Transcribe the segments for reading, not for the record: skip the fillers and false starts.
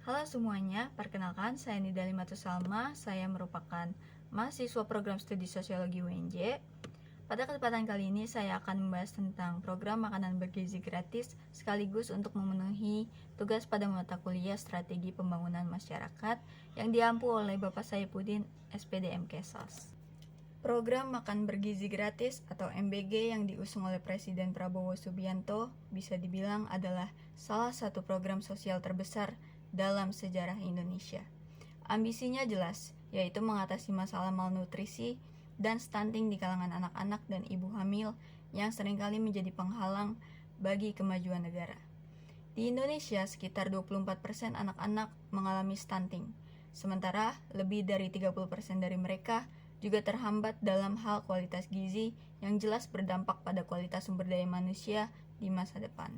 Halo semuanya, perkenalkan saya Nida Limatus Salma. Saya merupakan mahasiswa program studi sosiologi UNJ. Pada kesempatan kali ini saya akan membahas tentang program makanan bergizi gratis sekaligus untuk memenuhi tugas pada mata kuliah strategi pembangunan masyarakat yang diampu oleh Bapak Saifuddin SPD MKSOS. Program makan bergizi gratis atau MBG yang diusung oleh Presiden Prabowo Subianto bisa dibilang adalah salah satu program sosial terbesar dalam sejarah Indonesia. Ambisinya jelas, yaitu mengatasi masalah malnutrisi dan stunting di kalangan anak-anak dan ibu hamil yang seringkali menjadi penghalang bagi kemajuan negara. Di Indonesia, sekitar 24% anak-anak mengalami stunting, sementara lebih dari 30% dari mereka juga terhambat dalam hal kualitas gizi yang jelas berdampak pada kualitas sumber daya manusia di masa depan.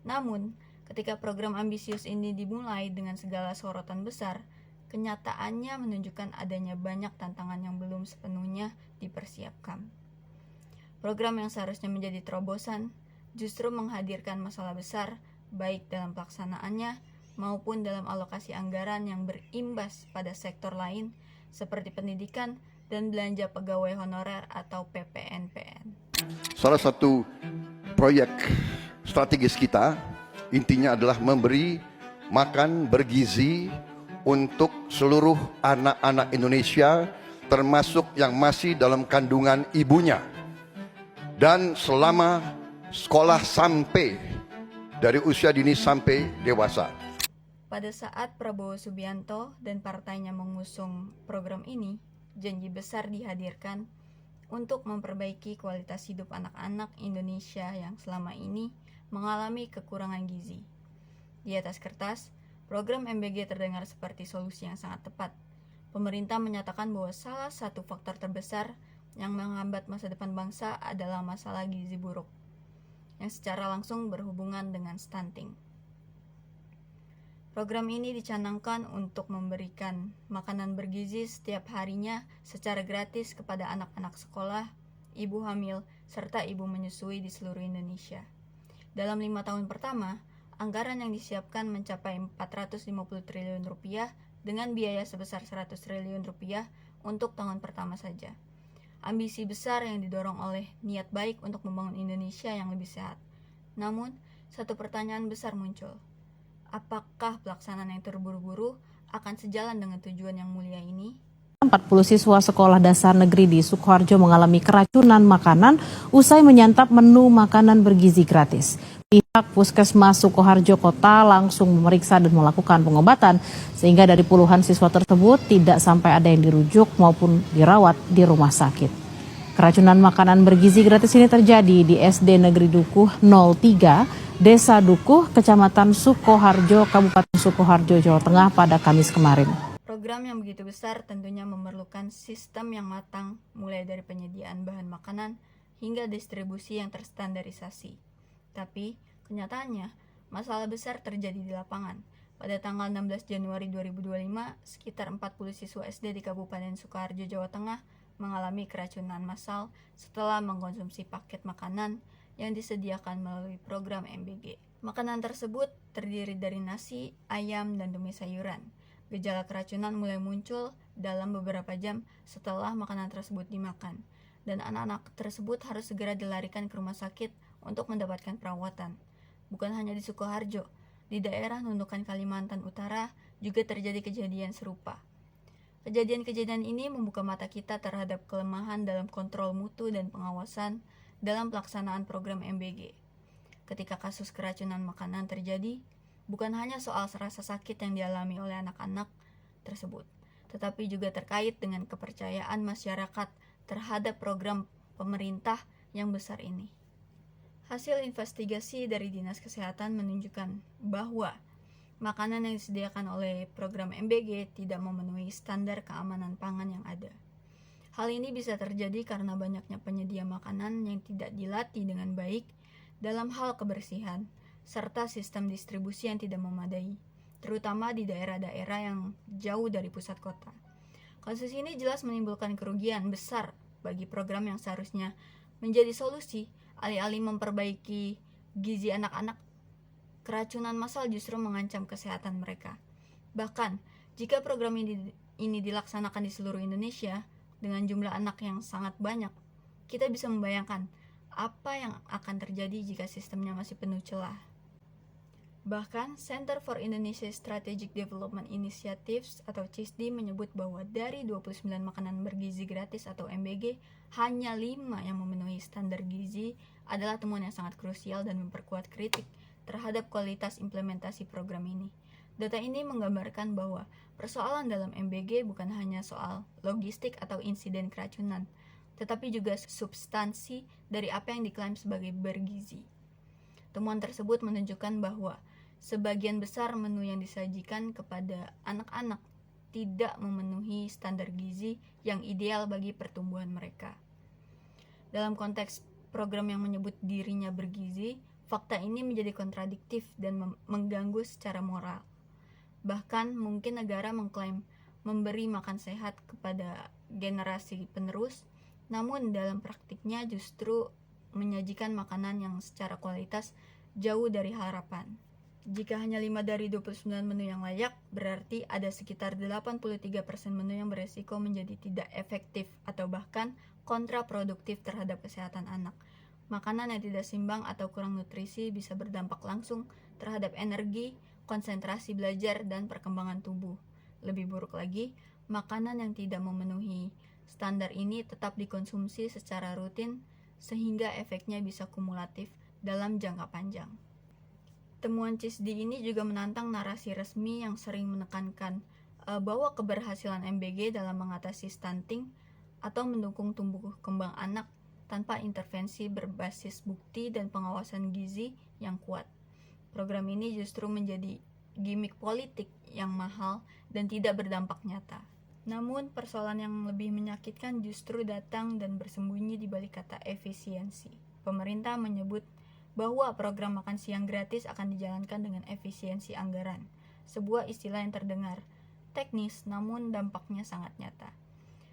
Namun, ketika program ambisius ini dimulai dengan segala sorotan besar, kenyataannya menunjukkan adanya banyak tantangan yang belum sepenuhnya dipersiapkan. Program yang seharusnya menjadi terobosan justru menghadirkan masalah besar baik dalam pelaksanaannya maupun dalam alokasi anggaran yang berimbas pada sektor lain seperti pendidikan dan belanja pegawai honorer atau PPNPN. Salah satu proyek strategis kita intinya adalah memberi makan bergizi untuk seluruh anak-anak Indonesia, termasuk yang masih dalam kandungan ibunya dan selama sekolah sampai dari usia dini sampai dewasa. Pada saat Prabowo Subianto dan partainya mengusung program ini, janji besar dihadirkan untuk memperbaiki kualitas hidup anak-anak Indonesia yang selama ini mengalami kekurangan gizi. Di atas kertas, program MBG terdengar seperti solusi yang sangat tepat. Pemerintah menyatakan bahwa salah satu faktor terbesar yang menghambat masa depan bangsa adalah masalah gizi buruk, yang secara langsung berhubungan dengan stunting. Program ini dicanangkan untuk memberikan makanan bergizi setiap harinya secara gratis kepada anak-anak sekolah, ibu hamil, serta ibu menyusui di seluruh Indonesia. Dalam 5 tahun pertama, anggaran yang disiapkan mencapai 450 triliun rupiah dengan biaya sebesar 100 triliun rupiah untuk tahun pertama saja. Ambisi besar yang didorong oleh niat baik untuk membangun Indonesia yang lebih sehat. Namun, satu pertanyaan besar muncul. Apakah pelaksanaan yang terburu-buru akan sejalan dengan tujuan yang mulia ini? 40 siswa sekolah dasar negeri di Sukoharjo mengalami keracunan makanan usai menyantap menu makanan bergizi gratis. Pihak Puskesmas Sukoharjo Kota langsung memeriksa dan melakukan pengobatan sehingga dari puluhan siswa tersebut tidak sampai ada yang dirujuk maupun dirawat di rumah sakit. Keracunan makanan bergizi gratis ini terjadi di SD Negeri Dukuh 03, Desa Dukuh, Kecamatan Sukoharjo, Kabupaten Sukoharjo, Jawa Tengah pada Kamis kemarin. Program yang begitu besar tentunya memerlukan sistem yang matang, mulai dari penyediaan bahan makanan hingga distribusi yang terstandarisasi. Tapi, kenyataannya, masalah besar terjadi di lapangan. Pada tanggal 16 Januari 2025, sekitar 40 siswa SD di Kabupaten Sukoharjo, Jawa Tengah mengalami keracunan massal setelah mengkonsumsi paket makanan yang disediakan melalui program MBG. Makanan tersebut terdiri dari nasi, ayam, dan tumis sayuran. Gejala keracunan mulai muncul dalam beberapa jam setelah makanan tersebut dimakan, dan anak-anak tersebut harus segera dilarikan ke rumah sakit untuk mendapatkan perawatan. Bukan hanya di Sukoharjo, di daerah Nunukan Kalimantan Utara juga terjadi kejadian serupa. Kejadian-kejadian ini membuka mata kita terhadap kelemahan dalam kontrol mutu dan pengawasan dalam pelaksanaan program MBG. Ketika kasus keracunan makanan terjadi, bukan hanya soal rasa sakit yang dialami oleh anak-anak tersebut, tetapi juga terkait dengan kepercayaan masyarakat terhadap program pemerintah yang besar ini. Hasil investigasi dari Dinas Kesehatan menunjukkan bahwa makanan yang disediakan oleh program MBG tidak memenuhi standar keamanan pangan yang ada. Hal ini bisa terjadi karena banyaknya penyedia makanan yang tidak dilatih dengan baik dalam hal kebersihan, serta sistem distribusi yang tidak memadai, terutama di daerah-daerah yang jauh dari pusat kota. Kasus ini jelas menimbulkan kerugian besar bagi program yang seharusnya menjadi solusi, alih-alih memperbaiki gizi anak-anak Keracunan massal justru mengancam kesehatan mereka. Bahkan, jika program ini dilaksanakan di seluruh Indonesia dengan jumlah anak yang sangat banyak, kita bisa membayangkan apa yang akan terjadi jika sistemnya masih penuh celah. Bahkan, Center for Indonesia Strategic Development Initiatives atau CISDI menyebut bahwa dari 29 makanan bergizi gratis atau MBG, hanya 5 yang memenuhi standar gizi adalah temuan yang sangat krusial dan memperkuat kritik terhadap kualitas implementasi program ini. Data ini menggambarkan bahwa persoalan dalam MBG bukan hanya soal logistik atau insiden keracunan, tetapi juga substansi dari apa yang diklaim sebagai bergizi. Temuan tersebut menunjukkan bahwa sebagian besar menu yang disajikan kepada anak-anak tidak memenuhi standar gizi yang ideal bagi pertumbuhan mereka. Dalam konteks program yang menyebut dirinya bergizi, fakta ini menjadi kontradiktif dan mengganggu secara moral. Bahkan mungkin negara mengklaim memberi makan sehat kepada generasi penerus, namun dalam praktiknya justru menyajikan makanan yang secara kualitas jauh dari harapan. Jika hanya 5 dari 29 menu yang layak, berarti ada sekitar 83% menu yang beresiko menjadi tidak efektif atau bahkan kontraproduktif terhadap kesehatan anak. Makanan yang tidak seimbang atau kurang nutrisi bisa berdampak langsung terhadap energi, konsentrasi belajar, dan perkembangan tubuh. Lebih buruk lagi, makanan yang tidak memenuhi standar ini tetap dikonsumsi secara rutin sehingga efeknya bisa kumulatif dalam jangka panjang. Temuan CISDI ini juga menantang narasi resmi yang sering menekankan bahwa keberhasilan MBG dalam mengatasi stunting atau mendukung tumbuh kembang anak tanpa intervensi berbasis bukti dan pengawasan gizi yang kuat. Program ini justru menjadi gimmick politik yang mahal dan tidak berdampak nyata. Namun, persoalan yang lebih menyakitkan justru datang dan bersembunyi di balik kata efisiensi. Pemerintah menyebut bahwa program makan siang gratis akan dijalankan dengan efisiensi anggaran, sebuah istilah yang terdengar teknis namun dampaknya sangat nyata.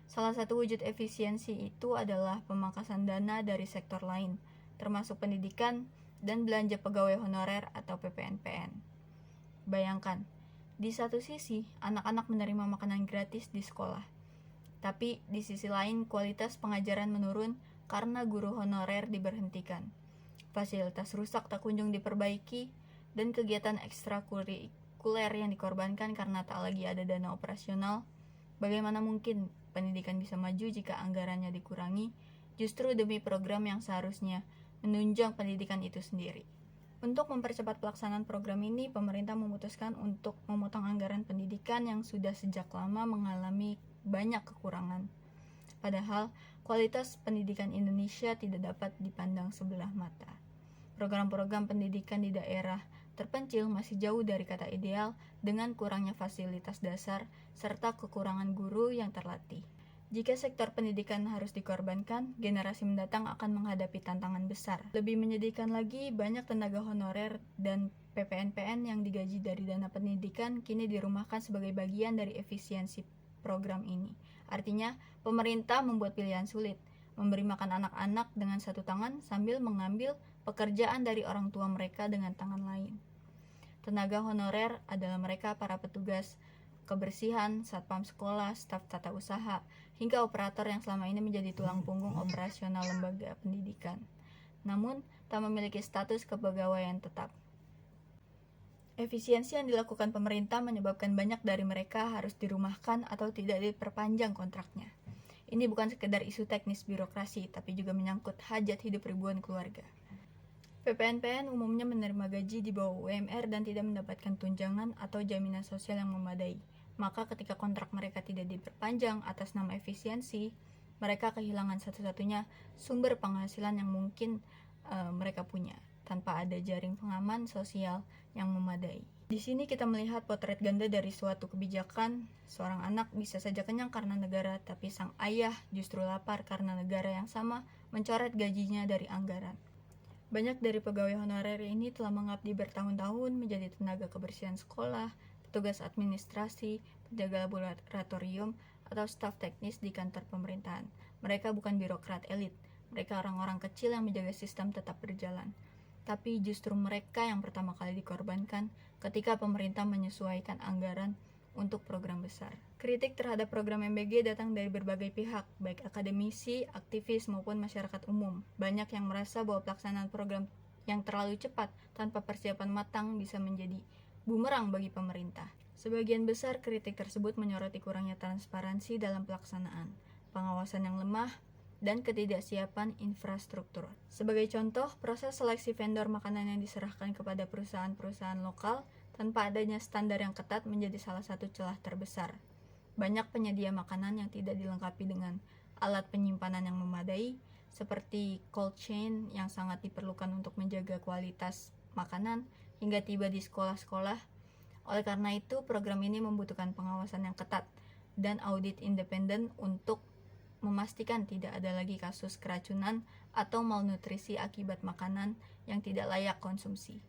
Salah satu wujud efisiensi itu adalah pemangkasan dana dari sektor lain, termasuk pendidikan dan belanja pegawai honorer atau PPNPN. Bayangkan, di satu sisi anak-anak menerima makanan gratis di sekolah, tapi di sisi lain kualitas pengajaran menurun karena guru honorer diberhentikan. Fasilitas rusak tak kunjung diperbaiki, dan kegiatan ekstrakurikuler yang dikorbankan karena tak lagi ada dana operasional. Bagaimana mungkin pendidikan bisa maju jika anggarannya dikurangi, justru demi program yang seharusnya menunjang pendidikan itu sendiri. Untuk mempercepat pelaksanaan program ini, pemerintah memutuskan untuk memotong anggaran pendidikan yang sudah sejak lama mengalami banyak kekurangan. Padahal, kualitas pendidikan Indonesia tidak dapat dipandang sebelah mata. Program-program pendidikan di daerah terpencil masih jauh dari kata ideal dengan kurangnya fasilitas dasar serta kekurangan guru yang terlatih. Jika sektor pendidikan harus dikorbankan, generasi mendatang akan menghadapi tantangan besar. Lebih menyedihkan lagi, banyak tenaga honorer dan PPNPN yang digaji dari dana pendidikan kini dirumahkan sebagai bagian dari efisiensi program ini. Artinya, pemerintah membuat pilihan sulit, memberi makan anak-anak dengan satu tangan sambil mengambil pekerjaan dari orang tua mereka dengan tangan lain. Tenaga honorer adalah mereka para petugas kebersihan, satpam sekolah, staf tata usaha, hingga operator yang selama ini menjadi tulang punggung operasional lembaga pendidikan, namun tak memiliki status kepegawaian tetap. Efisiensi yang dilakukan pemerintah menyebabkan banyak dari mereka harus dirumahkan atau tidak diperpanjang kontraknya. Ini bukan sekedar isu teknis birokrasi, tapi juga menyangkut hajat hidup ribuan keluarga. PPNPN umumnya menerima gaji di bawah UMR dan tidak mendapatkan tunjangan atau jaminan sosial yang memadai. Maka ketika kontrak mereka tidak diperpanjang atas nama efisiensi, mereka kehilangan satu-satunya sumber penghasilan yang mungkin mereka punya, tanpa ada jaring pengaman sosial yang memadai. Di sini kita melihat potret ganda dari suatu kebijakan. Seorang anak bisa saja kenyang karena negara, tapi sang ayah justru lapar karena negara yang sama mencoret gajinya dari anggaran. Banyak dari pegawai honorer ini telah mengabdi bertahun-tahun menjadi tenaga kebersihan sekolah, petugas administrasi, penjaga laboratorium, atau staf teknis di kantor pemerintahan. Mereka bukan birokrat elit, mereka orang-orang kecil yang menjaga sistem tetap berjalan. tapi justru mereka yang pertama kali dikorbankan ketika pemerintah menyesuaikan anggaran untuk program besar. Kritik terhadap program MBG datang dari berbagai pihak, baik akademisi, aktivis, maupun masyarakat umum. Banyak yang merasa bahwa pelaksanaan program yang terlalu cepat tanpa persiapan matang bisa menjadi bumerang bagi pemerintah. Sebagian besar kritik tersebut menyoroti kurangnya transparansi dalam pelaksanaan, pengawasan yang lemah, dan ketidaksiapan infrastruktur. Sebagai contoh, proses seleksi vendor makanan yang diserahkan kepada perusahaan-perusahaan lokal tanpa adanya standar yang ketat menjadi salah satu celah terbesar. Banyak penyedia makanan yang tidak dilengkapi dengan alat penyimpanan yang memadai, seperti cold chain yang sangat diperlukan untuk menjaga kualitas makanan hingga tiba di sekolah-sekolah. Oleh karena itu, program ini membutuhkan pengawasan yang ketat dan audit independen untuk memastikan tidak ada lagi kasus keracunan atau malnutrisi akibat makanan yang tidak layak konsumsi.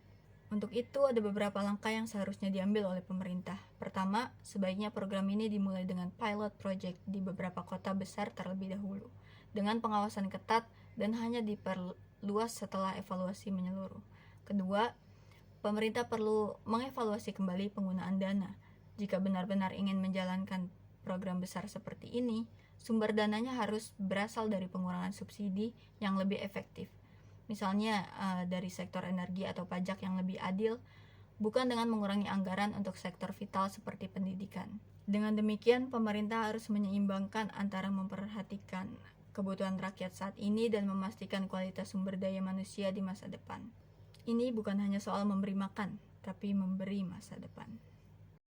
Untuk itu, ada beberapa langkah yang seharusnya diambil oleh pemerintah. Pertama, sebaiknya program ini dimulai dengan pilot project di beberapa kota besar terlebih dahulu, dengan pengawasan ketat dan hanya diperluas setelah evaluasi menyeluruh. Kedua, pemerintah perlu mengevaluasi kembali penggunaan dana. Jika benar-benar ingin menjalankan program besar seperti ini, sumber dananya harus berasal dari pengurangan subsidi yang lebih efektif. Misalnya dari sektor energi atau pajak yang lebih adil, bukan dengan mengurangi anggaran untuk sektor vital seperti pendidikan. Dengan demikian, pemerintah harus menyeimbangkan antara memperhatikan kebutuhan rakyat saat ini dan memastikan kualitas sumber daya manusia di masa depan. Ini bukan hanya soal memberi makan, tapi memberi masa depan.